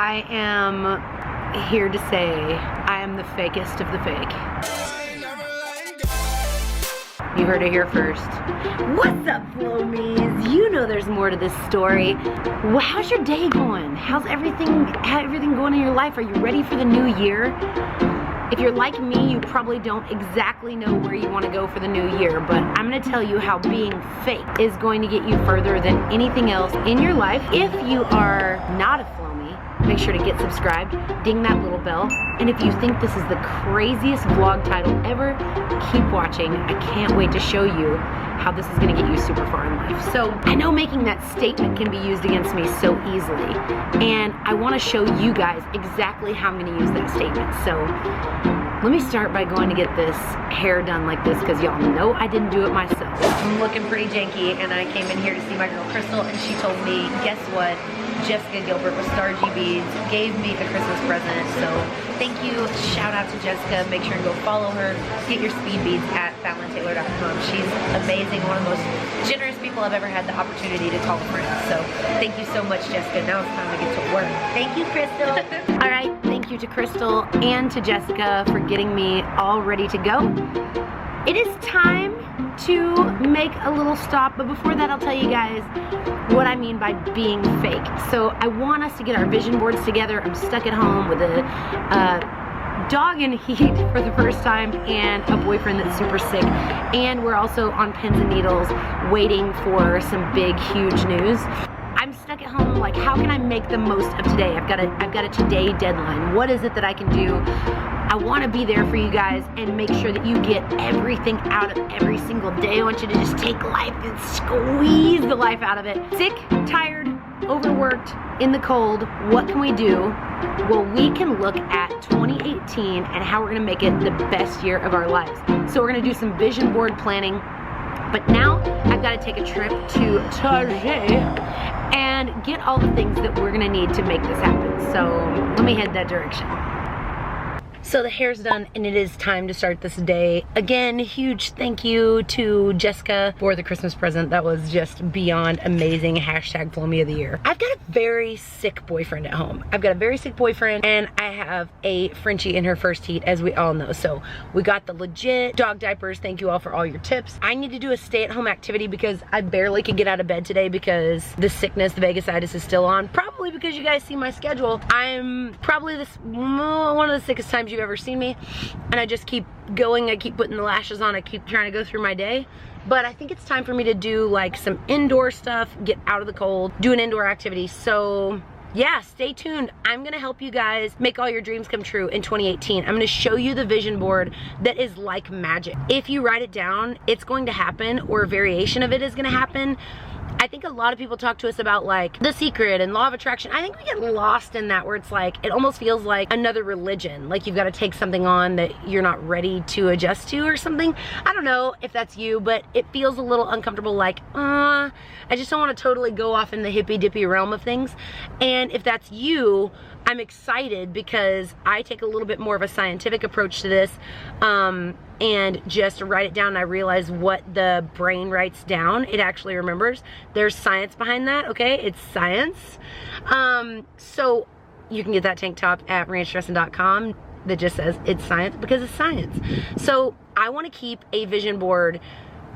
I am here to say I am the fakest of the fake. You heard it here first. What's up, Flomies? You know there's more to this story. Well, how's your day going? How's everything going in your life? Are you ready for the new year? If you're like me, you probably don't exactly know where you want to go for the new year, but I'm going to tell you how being fake is going to get you further than anything else in your life. If you are not a Flomie, make sure to get subscribed, ding that little bell, and if you think this is the craziest vlog title ever, keep watching. I can't wait to show you how this is gonna get you super far in life. So I know making that statement can be used against me so easily, and I wanna show you guys exactly how I'm gonna use that statement. So let me start by going to get this hair done like this, because y'all know I didn't do it myself. I'm looking pretty janky, and I came in here to see my girl Crystal, and she told me, guess what? Jessica Gilbert with Star G Beads gave me a Christmas present, so thank you. Shout out to Jessica. Make sure to go follow her. Get your speed beads at FallonTaylor.com. She's amazing, one of the most generous people I've ever had the opportunity to call a friend. So thank you so much, Jessica. Now it's time to get to work. Thank you, Crystal. All right, thank you to Crystal and to Jessica for getting me all ready to go. It is time to make a little stop, but before that I'll tell you guys what I mean by being fake. So I want us to get our vision boards together. I'm stuck at home with a dog in heat for the first time and a boyfriend that's super sick, and we're also on pins and needles waiting for some big huge news. I'm stuck at home, like, how can I make the most of today? I've got a today deadline. What is it that I can do? I want to be there for you guys and make sure that you get everything out of every single day. I want you to just take life and squeeze the life out of it. Sick, tired, overworked, in the cold, what can we do? Well, we can look at 2018 and how we're going to make it the best year of our lives. So we're going to do some vision board planning. But now I've got to take a trip to Target and get all the things that we're gonna need to make this happen. So let me head that direction. So the hair's done and it is time to start this day. Again, huge thank you to Jessica for the Christmas present. That was just beyond amazing. Hashtag Flomie of the year. I've got a very sick boyfriend at home. I've got a very sick boyfriend, and I have a Frenchie in her first heat, as we all know. So we got the legit dog diapers. Thank you all for all your tips. I need to do a stay-at-home activity because I barely could get out of bed today because the sickness, the Vegas-itis is still on. Probably because you guys see my schedule. I'm probably one of the sickest times you've ever seen me, and I just keep going. I keep putting the lashes on. I keep trying to go through my day, but I think it's time for me to do like some indoor stuff, get out of the cold, do an indoor activity. So yeah, stay tuned. I'm gonna help you guys make all your dreams come true in 2018. I'm gonna show you the vision board that is like magic. If you write it down, it's going to happen, or a variation of it is gonna happen. I think a lot of people talk to us about like The Secret and Law of Attraction. I think we get lost in that, where it's like, it almost feels like another religion. Like you've got to take something on that you're not ready to adjust to or something. I don't know if that's you, but it feels a little uncomfortable, like, I just don't want to totally go off in the hippy dippy realm of things. And if that's you, I'm excited because I take a little bit more of a scientific approach to this, and just write it down, and I realize what the brain writes down, it actually remembers. There's science behind that, okay? It's science. So you can get that tank top at ranchdressing.com that just says it's science, because it's science. So I want to keep a vision board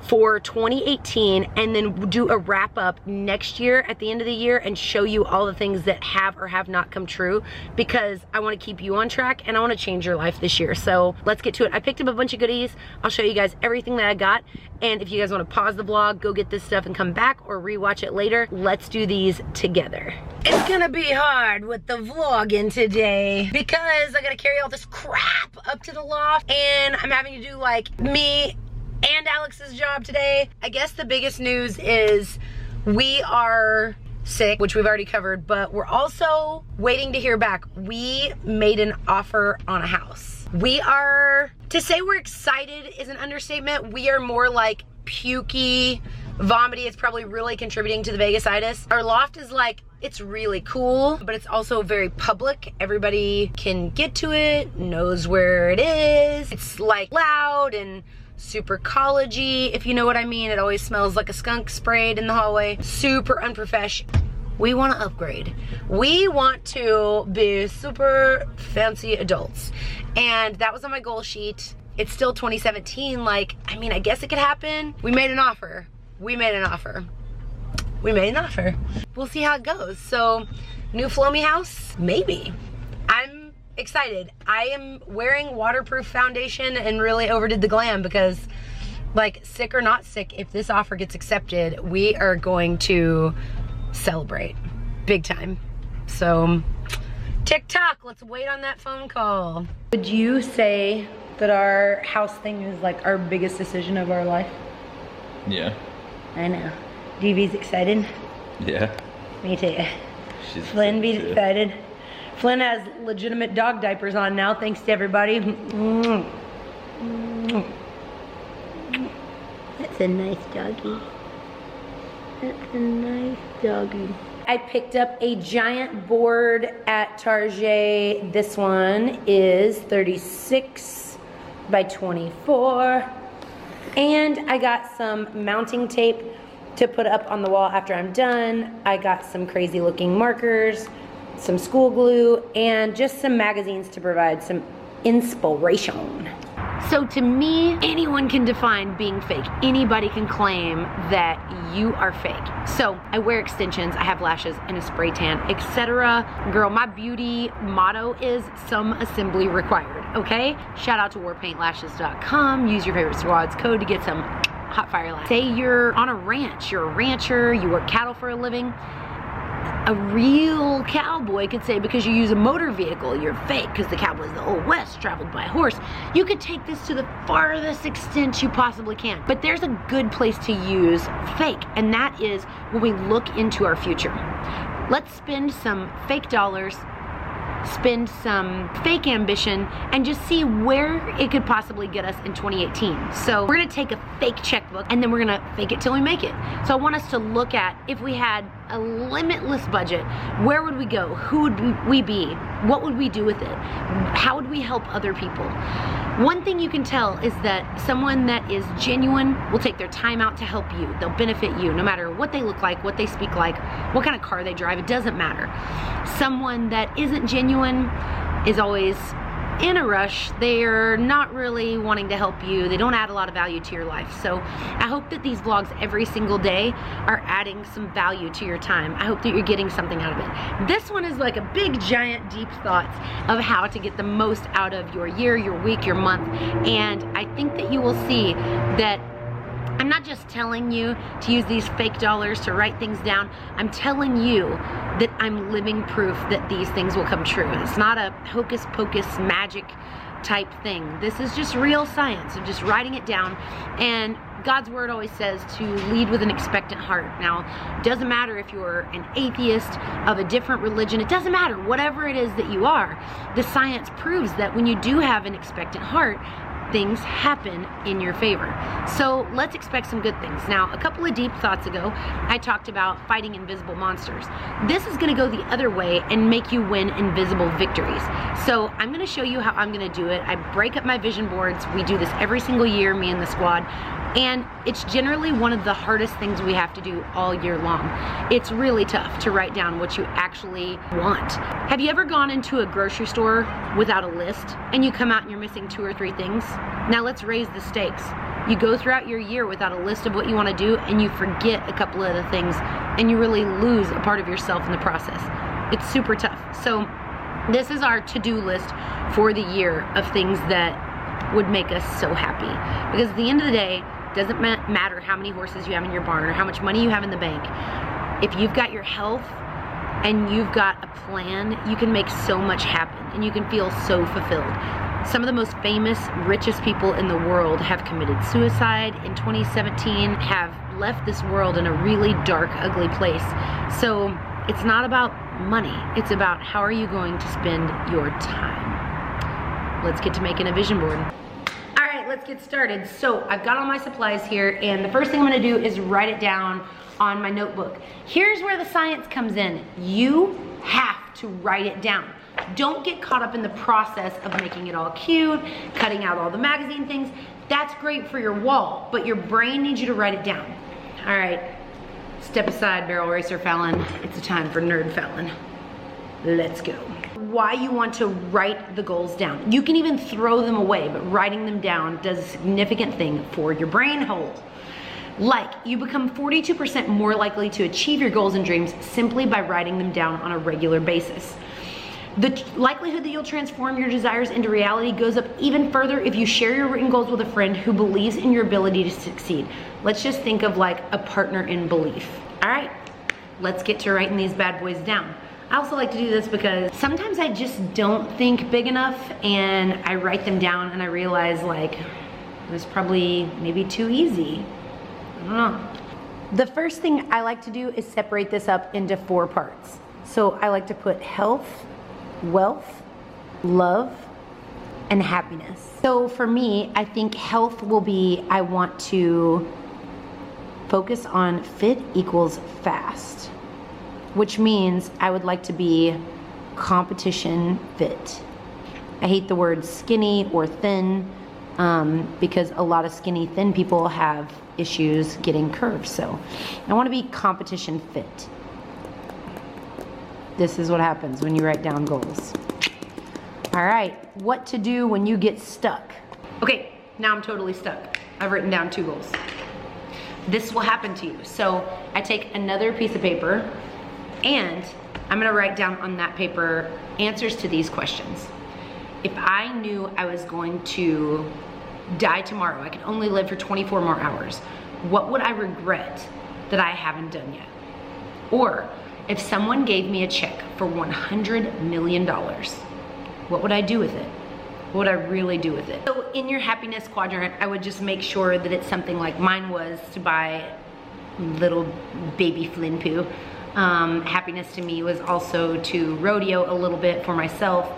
for 2018 and then do a wrap up next year at the end of the year and show you all the things that have or have not come true, because I want to keep you on track and I want to change your life this year. So let's get to it. I picked up a bunch of goodies. I'll show you guys everything that I got, and if you guys want to pause the vlog, go get this stuff and come back, or rewatch it later, let's do these together. It's gonna be hard with the vlogging today because I gotta carry all this crap up to the loft, and I'm having to do like me and Alex's job today. I guess the biggest news is we are sick, which we've already covered, but we're also waiting to hear back. We made an offer on a house. We are, to say we're excited is an understatement. We are more like pukey, vomity. It's probably really contributing to the Vegas-itis. Our loft is like, it's really cool, but it's also very public. Everybody can get to it, knows where it is. It's like loud and super college-y, if you know what I mean. It always smells like a skunk sprayed in the hallway. Super unprofessional. We want to upgrade. We want to be super fancy adults. And that was on my goal sheet. It's still 2017. Like, I mean, I guess it could happen. We made an offer. We made an offer. We made an offer. We'll see how it goes. So, new Flow Me house? Maybe. I'm excited. I am wearing waterproof foundation and really overdid the glam because, like, sick or not sick, if this offer gets accepted, we are going to celebrate big time. So, TikTok, let's wait on that phone call. Would you say that our house thing is like our biggest decision of our life? Yeah. I know. DV's excited? Yeah. Me too. Flynn be excited. Flynn has legitimate dog diapers on now, thanks to everybody. That's a nice doggy. That's a nice doggy. I picked up a giant board at Target. This one is 36 by 24. And I got some mounting tape to put up on the wall after I'm done. I got some crazy looking markers, some school glue, and just some magazines to provide some inspiration. So to me, anyone can define being fake. Anybody can claim that you are fake. So I wear extensions, I have lashes and a spray tan, etc. Girl, my beauty motto is some assembly required, okay? Shout out to warpaintlashes.com. Use your favorite squad's code to get some hot fire lashes. Say you're on a ranch, you're a rancher, you work cattle for a living. A real cowboy could say because you use a motor vehicle, you're fake because the cowboys of the Old West traveled by horse. You could take this to the farthest extent you possibly can. But there's a good place to use fake, and that is when we look into our future. Let's spend some fake dollars, spend some fake ambition, and just see where it could possibly get us in 2018. So we're gonna take a fake checkbook and then we're gonna fake it till we make it. So I want us to look at, if we had a limitless budget, where would we go? Who would we be? What would we do with it? How would we help other people? One thing you can tell is that someone that is genuine will take their time out to help you. They'll benefit you no matter what they look like, what they speak like, what kind of car they drive, it doesn't matter. Someone that isn't genuine is always in a rush. They're not really wanting to help you. They don't add a lot of value to your life. So I hope that these vlogs every single day are adding some value to your time. I hope that you're getting something out of it. This one is like a big, giant, deep thoughts of how to get the most out of your year, your week, your month. And I think that you will see that I'm not just telling you to use these fake dollars to write things down. I'm telling you that I'm living proof that these things will come true. It's not a hocus pocus magic type thing. This is just real science of just writing it down. And God's word always says to lead with an expectant heart. Now, it doesn't matter if you're an atheist of a different religion. It doesn't matter. Whatever it is that you are, the science proves that when you do have an expectant heart, things happen in your favor. So let's expect some good things. Now, a couple of deep thoughts ago, I talked about fighting invisible monsters. This is gonna go the other way and make you win invisible victories. So I'm gonna show you how I'm gonna do it. I break up my vision boards. We do this every single year, me and the squad. And it's generally one of the hardest things we have to do all year long. It's really tough to write down what you actually want. Have you ever gone into a grocery store without a list and you come out and you're missing 2 or 3 things? Now let's raise the stakes. You go throughout your year without a list of what you want to do and you forget a couple of the things and you really lose a part of yourself in the process. It's super tough. So this is our to-do list for the year of things that would make us so happy. Because at the end of the day, doesn't matter how many horses you have in your barn or how much money you have in the bank. If you've got your health and you've got a plan, you can make so much happen and you can feel so fulfilled. Some of the most famous, richest people in the world have committed suicide in 2017, have left this world in a really dark, ugly place. So it's not about money. It's about how are you going to spend your time. Let's get to making a vision board. Let's get started. So I've got all my supplies here, and the first thing I'm gonna do is write it down on my notebook. Here's where the science comes in. You have to write it down. Don't get caught up in the process of making it all cute, cutting out all the magazine things. That's great for your wall, but your brain needs you to write it down. All right, it's Step aside, barrel racer Fallon. It's a time for nerd Fallon. Let's go. Why you want to write the goals down. You can even throw them away, but writing them down does a significant thing for your brain hole. Like, you become 42% more likely to achieve your goals and dreams simply by writing them down on a regular basis. The likelihood that you'll transform your desires into reality goes up even further if you share your written goals with a friend who believes in your ability to succeed. Let's just think of like a partner in belief. All right, let's get to writing these bad boys down. I also like to do this because sometimes I just don't think big enough and I write them down and I realize like, it was probably maybe too easy. I don't know. The first thing I like to do is separate this up into 4 parts. So I like to put health, wealth, love, and happiness. So for me, I think health will be, I want to focus on fit equals fast, which means I would like to be competition fit. I hate the word skinny or thin because a lot of skinny, thin people have issues getting curves. So I want to be competition fit. This is what happens when you write down goals. All right, what to do when you get stuck. Okay, now I'm totally stuck. I've written down 2 goals. This will happen to you. So I take another piece of paper and I'm gonna write down on that paper answers to these questions. If I knew I was going to die tomorrow, I could only live for 24 more hours, what would I regret that I haven't done yet? Or if someone gave me a check for $100 million, what would I do with it? What would I really do with it? So in your happiness quadrant, I would just make sure that it's something like mine was to buy little baby Flynn poo. Happiness to me was also to rodeo a little bit for myself.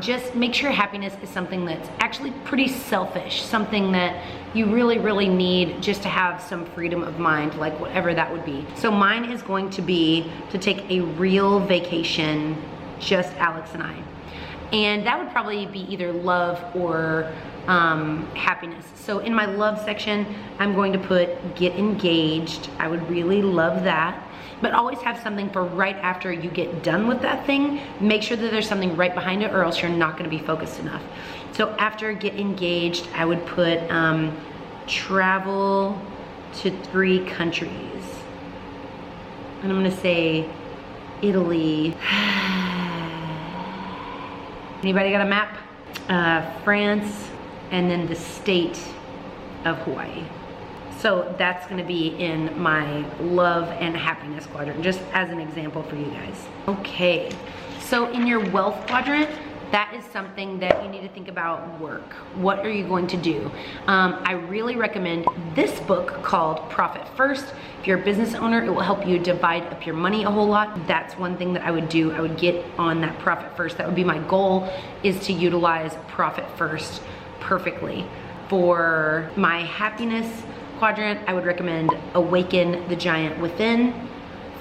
Just make sure happiness is something that's actually pretty selfish, something that you really, really need just to have some freedom of mind, like whatever that would be. So mine is going to be to take a real vacation, just Alex and I. And that would probably be either love or happiness. So in my love section, I'm going to put get engaged. I would really love that. But always have something for right after you get done with that thing. Make sure that there's something right behind it or else you're not gonna be focused enough. So after get engaged, I would put travel to 3 countries. And I'm gonna say Italy. Anybody got a map? France, and then the state of Hawaii. So that's gonna be in my love and happiness quadrant, just as an example for you guys. Okay, so in your wealth quadrant, that is something that you need to think about work. What are you going to do? I really recommend this book called Profit First. If you're a business owner, it will help you divide up your money a whole lot. That's one thing that I would do. I would get on that Profit First. That would be my goal, is to utilize Profit First perfectly. For my happiness quadrant, I would recommend Awaken the Giant Within.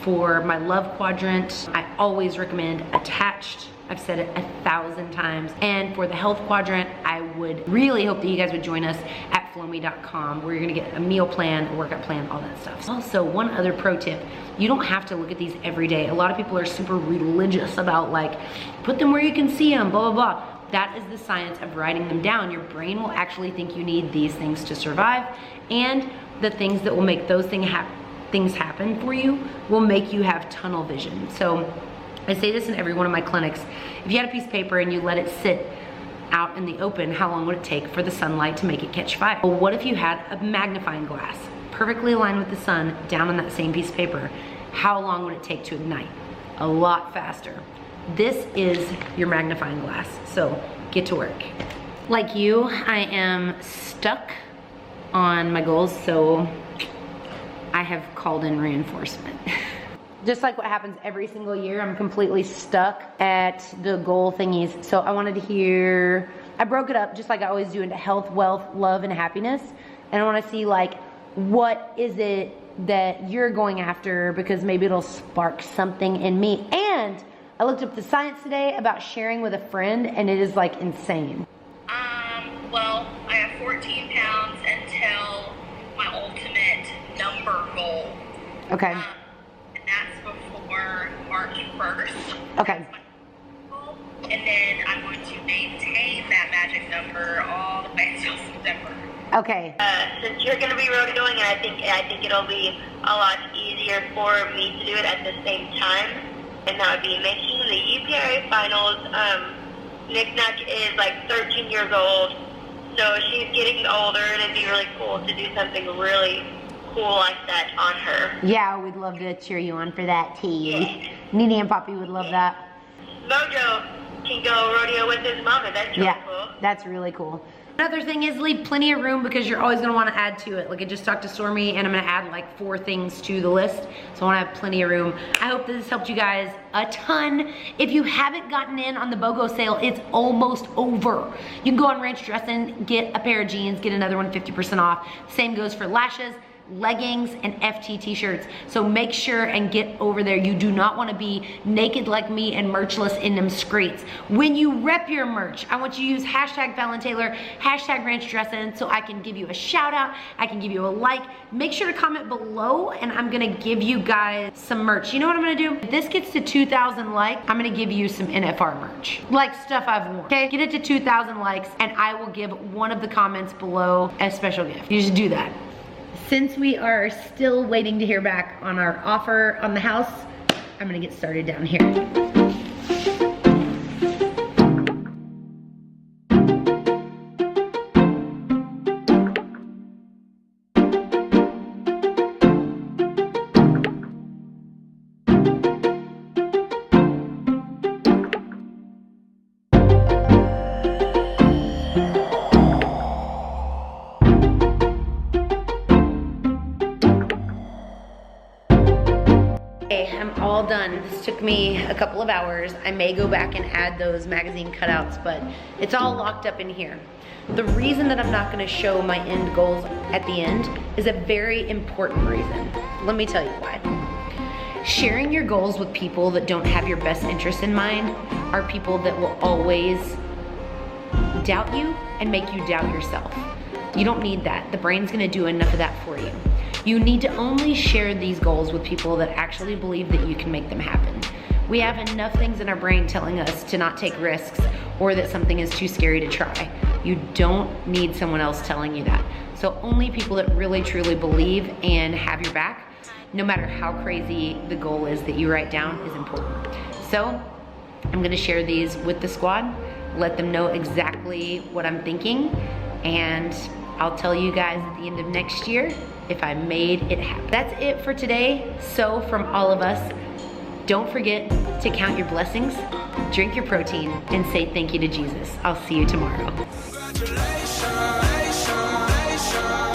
For my love quadrant, I always recommend Attached. I've said it 1,000 times. And for the health quadrant, I would really hope that you guys would join us at flowme.com, where you're gonna get a meal plan, a workout plan, all that stuff. Also, one other pro tip, you don't have to look at these every day. A lot of people are super religious about like, put them where you can see them, blah, blah, blah. That is the science of writing them down. Your brain will actually think you need these things to survive, and the things that will make those things happen for you will make you have tunnel vision. So I say this in every one of my clinics. If you had a piece of paper and you let it sit out in the open, how long would it take for the sunlight to make it catch fire? Well, what if you had a magnifying glass perfectly aligned with the sun down on that same piece of paper? How long would it take to ignite? A lot faster. This is your magnifying glass, so get to work. Like you, I am stuck on my goals, so I have called in reinforcement. Just like what happens every single year, I'm completely stuck at the goal thingies. So I wanted to hear, I broke it up just like I always do into health, wealth, love, and happiness. And I wanna see like, what is it that you're going after, because maybe it'll spark something in me. And I looked up the science today about sharing with a friend, and it is like insane. Well, I have 14 pounds until my ultimate number goal. Okay. first. Okay. And then I'm going to maintain that magic number all the way until September. Okay. Since you're going to be rodeoing, and I think it'll be a lot easier for me to do it at the same time, and that would be making the UPRA finals. Knick-Knack is like 13 years old, so she's getting older, and it'd be really cool to do something really cool like that on her. Yeah, we'd love to cheer you on for that, T. Yeah. Nene and Poppy would love that. Mojo can go rodeo with his mama. That's really cool. That's really cool. Another thing is leave plenty of room because you're always gonna wanna add to it. Like I just talked to Stormy and I'm gonna add like 4 things to the list. So I wanna have plenty of room. I hope that this helped you guys a ton. If you haven't gotten in on the BOGO sale, it's almost over. You can go on Ranch Dressin', get a pair of jeans, get another one 50% off. Same goes for lashes, leggings, and FT t-shirts. So make sure and get over there. You do not want to be naked like me and merchless in them streets. When you rep your merch, I want you to use hashtag Fallon Taylor, hashtag Ranch Dressin' so I can give you a shout out, I can give you a like. Make sure to comment below and I'm gonna give you guys some merch. You know what I'm gonna do? If this gets to 2,000 likes, I'm gonna give you some NFR merch. Like stuff I've worn, okay? Get it to 2,000 likes and I will give one of the comments below a special gift. You just do that. Since we are still waiting to hear back on our offer on the house, I'm gonna get started down here. I'm all done. This took me a couple of hours. I may go back and add those magazine cutouts, but it's all locked up in here. The reason that I'm not gonna show my end goals at the end is a very important reason. Let me tell you why. Sharing your goals with people that don't have your best interest in mind are people that will always doubt you and make you doubt yourself. You don't need that. The brain's gonna do enough of that for you. You need to only share these goals with people that actually believe that you can make them happen. We have enough things in our brain telling us to not take risks or that something is too scary to try. You don't need someone else telling you that. So only people that really truly believe and have your back, no matter how crazy the goal is that you write down, is important. So I'm gonna share these with the squad, let them know exactly what I'm thinking, and I'll tell you guys at the end of next year if I made it happen. That's it for today. So from all of us, don't forget to count your blessings, drink your protein, and say thank you to Jesus. I'll see you tomorrow. Congratulations.